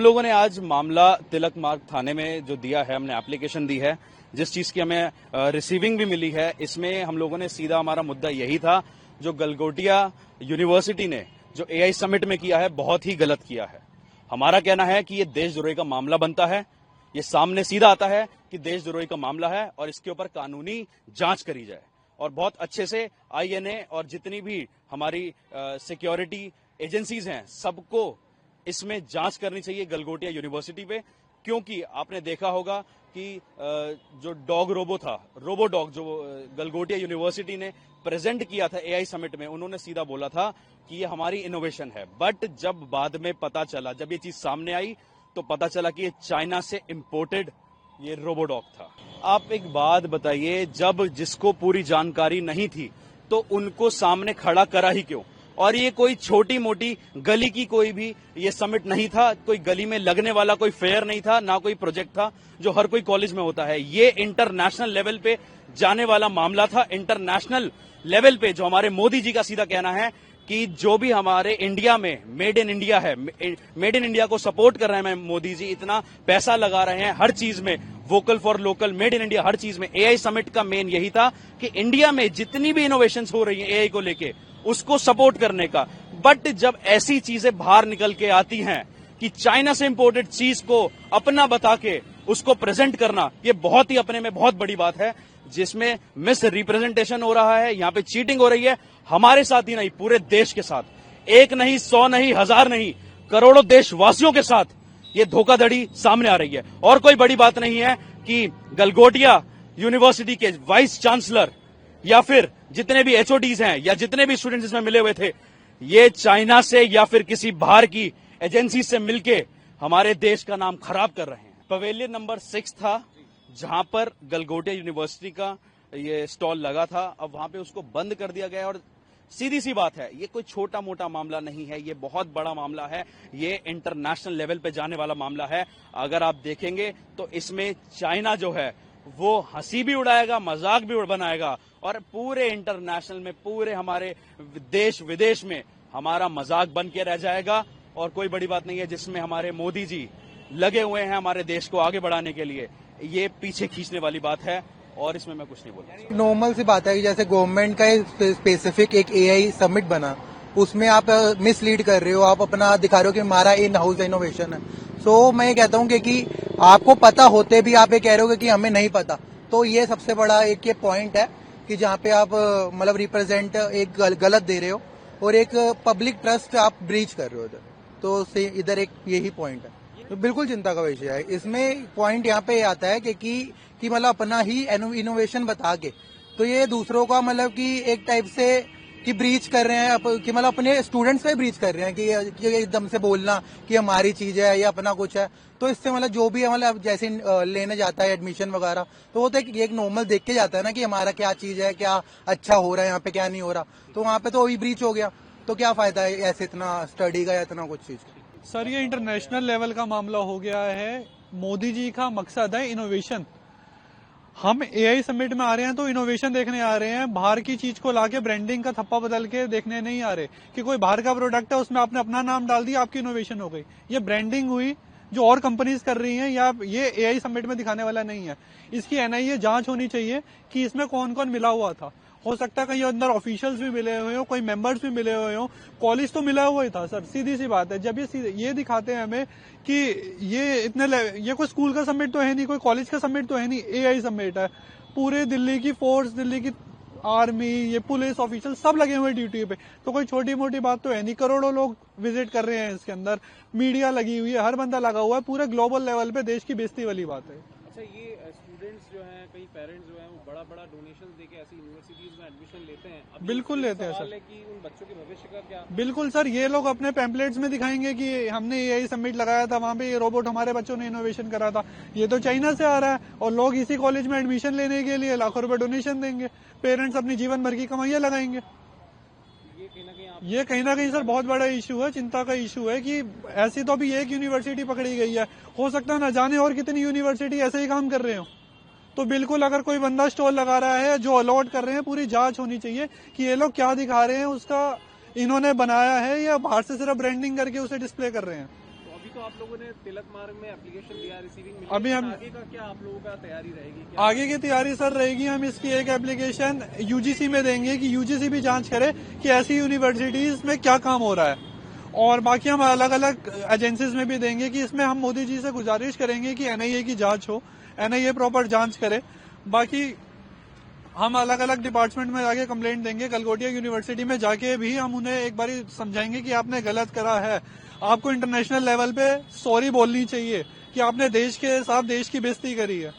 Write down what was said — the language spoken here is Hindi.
लोगों ने आज मामला तिलक मार्ग थाने में जो दिया है, हमने एप्लीकेशन दी है, जिस चीज की हमें रिसीविंग भी मिली है, इसमें हम लोगों ने सीधा हमारा मुद्दा यही था, जो गलगोटिया यूनिवर्सिटी ने जो एआई समिट में किया है बहुत ही गलत किया है। हमारा कहना है कि ये देशद्रोही का मामला बनता है, ये सामने सीधा आता है कि देशद्रोही का मामला है और इसके ऊपर कानूनी जांच करी जाए और बहुत अच्छे से आईएनए और जितनी भी हमारी सिक्योरिटी एजेंसीज हैं सबको इसमें जांच करनी चाहिए गलगोटिया यूनिवर्सिटी पे, क्योंकि आपने देखा होगा कि जो डॉग रोबो था, रोबो डॉग जो गलगोटिया यूनिवर्सिटी ने प्रेजेंट किया था एआई समिट में, उन्होंने सीधा बोला था कि ये हमारी इनोवेशन है। बट जब बाद में पता चला, जब ये चीज सामने आई तो पता चला कि ये चाइना से इंपोर्टेड ये रोबो डॉग था। आप एक बात बताइए, जब जिसको पूरी जानकारी नहीं थी तो उनको सामने खड़ा करा ही क्यों? और ये कोई छोटी मोटी गली की कोई भी ये समिट नहीं था, कोई गली में लगने वाला कोई फेयर नहीं था, ना कोई प्रोजेक्ट था जो हर कोई कॉलेज में होता है। ये इंटरनेशनल लेवल पे जाने वाला मामला था। इंटरनेशनल लेवल पे जो हमारे मोदी जी का सीधा कहना है कि जो भी हमारे इंडिया में मेड इन इंडिया है, मेड इन इंडिया को सपोर्ट कर रहे हैं मोदी जी, इतना पैसा लगा रहे हैं हर चीज में, vocal for local, made in India, हर चीज में। एआई समिट का मेन यही था कि इंडिया में जितनी भी इनोवेशंस हो रही हैं एआई को लेके, उसको सपोर्ट करने का। बट जब ऐसी चीजें बाहर निकल के आती हैं कि चाइना से इंपोर्टेड चीज को अपना बता के उसको प्रेजेंट करना, ये बहुत ही अपने में बहुत बड़ी बात है, जिसमें मिस रिप्रेजेंटेशन हो रहा है, यहाँ पे चीटिंग हो रही है, हमारे साथ ही नहीं पूरे देश के साथ। एक नहीं, 100 नहीं, 1000 नहीं, करोड़ों देशवासियों के साथ ये धोखाधड़ी सामने आ रही है। और कोई बड़ी बात नहीं है कि गलगोटिया यूनिवर्सिटी के वाइस चांसलर या फिर जितने भी एचओडीज हैं या जितने भी स्टूडेंट्स इसमें मिले हुए थे, ये चाइना से या फिर किसी बाहर की एजेंसी से मिलके हमारे देश का नाम खराब कर रहे हैं। पवेलियन नंबर 6 था जहां पर गलगोटिया यूनिवर्सिटी का ये स्टॉल लगा था, अब वहां पे उसको बंद कर दिया गया। और सीधी सी बात है, ये कोई छोटा मोटा मामला नहीं है, ये बहुत बड़ा मामला है, ये इंटरनेशनल लेवल पे जाने वाला मामला है। अगर आप देखेंगे तो इसमें चाइना जो है वो हंसी भी उड़ाएगा, मजाक भी बनाएगा और पूरे इंटरनेशनल में, पूरे हमारे देश विदेश में हमारा मजाक बन के रह जाएगा। और कोई बड़ी बात नहीं है, जिसमें हमारे मोदी जी लगे हुए हैं हमारे देश को आगे बढ़ाने के लिए, ये पीछे खींचने वाली बात है और इसमें मैं कुछ नहीं बोलूंगा। नॉर्मल सी बात है कि जैसे गवर्नमेंट का स्पेसिफिक एक एआई समिट बना, उसमें आप मिसलीड कर रहे हो, आप अपना दिखा रहे हो कि हमारा इन हाउस इनोवेशन है। सो मैं ये कहता हूँ कि आपको पता होते भी आप ये कह रहे हो कि हमें नहीं पता, तो ये सबसे बड़ा एक ये पॉइंट है कि जहाँ पे आप मतलब रिप्रेजेंट एक गलत दे रहे हो और एक पब्लिक ट्रस्ट आप ब्रीच कर रहे हो इधर, तो इधर एक यही पॉइंट है। तो बिल्कुल चिंता का विषय है। इसमें पॉइंट यहाँ पे आता है कि मतलब अपना ही इनोवेशन बता के, तो ये दूसरों का मतलब कि एक टाइप से कि ब्रीच कर रहे हैं, कि मतलब अपने स्टूडेंट्स पे ब्रीच कर रहे हैं कि एकदम से बोलना कि हमारी चीज है या अपना कुछ है। तो इससे मतलब जो भी मतलब जैसे लेने जाता है एडमिशन वगैरह, तो वो तो एक नॉर्मल देख के जाता है ना कि हमारा क्या चीज है, क्या अच्छा हो रहा है यहाँ पे, क्या नहीं हो रहा। तो वहाँ पे तो वही ब्रीच हो गया, तो क्या फायदा है ऐसे इतना स्टडी का या इतना कुछ चीज। सर ये इंटरनेशनल लेवल का मामला हो गया है। मोदी जी का मकसद है इनोवेशन। हम एआई समिट में आ रहे हैं तो इनोवेशन देखने आ रहे हैं, बाहर की चीज को लाके ब्रांडिंग का थप्पा बदल के देखने नहीं आ रहे कि कोई बाहर का प्रोडक्ट है उसमें आपने अपना नाम डाल दिया, आपकी इनोवेशन हो गई। ये ब्रांडिंग हुई जो और कंपनीज कर रही हैं, या ये एआई समिट में दिखाने वाला नहीं है। इसकी एनआईए जांच होनी चाहिए कि इसमें कौन कौन मिला हुआ था। हो सकता है कहीं अंदर ऑफिशियल्स भी मिले हुए हो, कोई मेंबर्स भी मिले हुए हो, कॉलेज तो मिला हुआ ही था सर, सीधी सी बात है। जब ये दिखाते हैं हमें कि ये कोई स्कूल का समिट तो है नहीं, कोई कॉलेज का समिट तो है नहीं, एआई समिट है। पूरे दिल्ली की फोर्स, दिल्ली की आर्मी, ये पुलिस ऑफिशियल सब लगे हुए ड्यूटी पे, तो कोई छोटी मोटी बात तो है नहीं। करोड़ों लोग विजिट कर रहे हैं इसके अंदर, मीडिया लगी हुई है, हर बंदा लगा हुआ है, पूरे ग्लोबल लेवल पे देश की बेइज्जती वाली बात है। अच्छा, ये स्टूडेंट्स जो हैं, कई पेरेंट्स जो हैं वो बड़ा बड़ा डोनेशन देके ऐसी यूनिवर्सिटीज में एडमिशन लेते हैं। बिल्कुल लेते हैं सर। कि उन बच्चों के भविष्य का क्या? बिल्कुल सर, ये लोग अपने पैम्पलेट्स में दिखाएंगे कि हमने यही समिट लगाया था, वहाँ पे ये रोबोट हमारे बच्चों ने इनोवेशन करा था। ये तो चाइना से आ रहा है और लोग इसी कॉलेज में एडमिशन लेने के लिए लाखों रुपए डोनेशन देंगे। पेरेंट्स अपनी जीवन भर की कमाइयां लगाएंगे। ये कहीं ना कहीं सर बहुत बड़ा इशू है, चिंता का इशू है कि ऐसी तो अभी एक यूनिवर्सिटी पकड़ी गई है, हो सकता है ना जाने और कितनी यूनिवर्सिटी ऐसे ही काम कर रहे हो। तो बिल्कुल अगर कोई बंदा स्टॉल लगा रहा है, जो अलॉट कर रहे हैं, पूरी जांच होनी चाहिए कि ये लोग क्या दिखा रहे हैं, उसका इन्होंने बनाया है या बाहर से सिर्फ ब्रांडिंग करके उसे डिस्प्ले कर रहे हैं। तो अभी तो आप लोगों ने तिलक मार्ग में एप्लीकेशन दिया, रिसीविंग मिली, अभी हम आगे का क्या आप लोगों का तैयारी रहेगी? क्या आगे की तैयारी सर रहेगी, हम इसकी एक एप्लीकेशन यूजीसी में देंगे कि यूजीसी भी जांच करे कि ऐसी यूनिवर्सिटीज में क्या काम हो रहा है, और बाकी हम अलग अलग एजेंसीज में भी देंगे कि इसमें हम मोदी जी से गुजारिश करेंगे कि एनआईए की जांच हो, एनआईए प्रॉपर जांच करे। बाकी हम अलग अलग डिपार्टमेंट में जाके कंप्लेंट देंगे, गलगोटिया यूनिवर्सिटी में जाके भी हम उन्हें एक बार समझाएंगे कि आपने गलत करा है, आपको इंटरनेशनल लेवल पे सॉरी बोलनी चाहिए कि आपने देश के साथ देश की बेइज्जती करी है।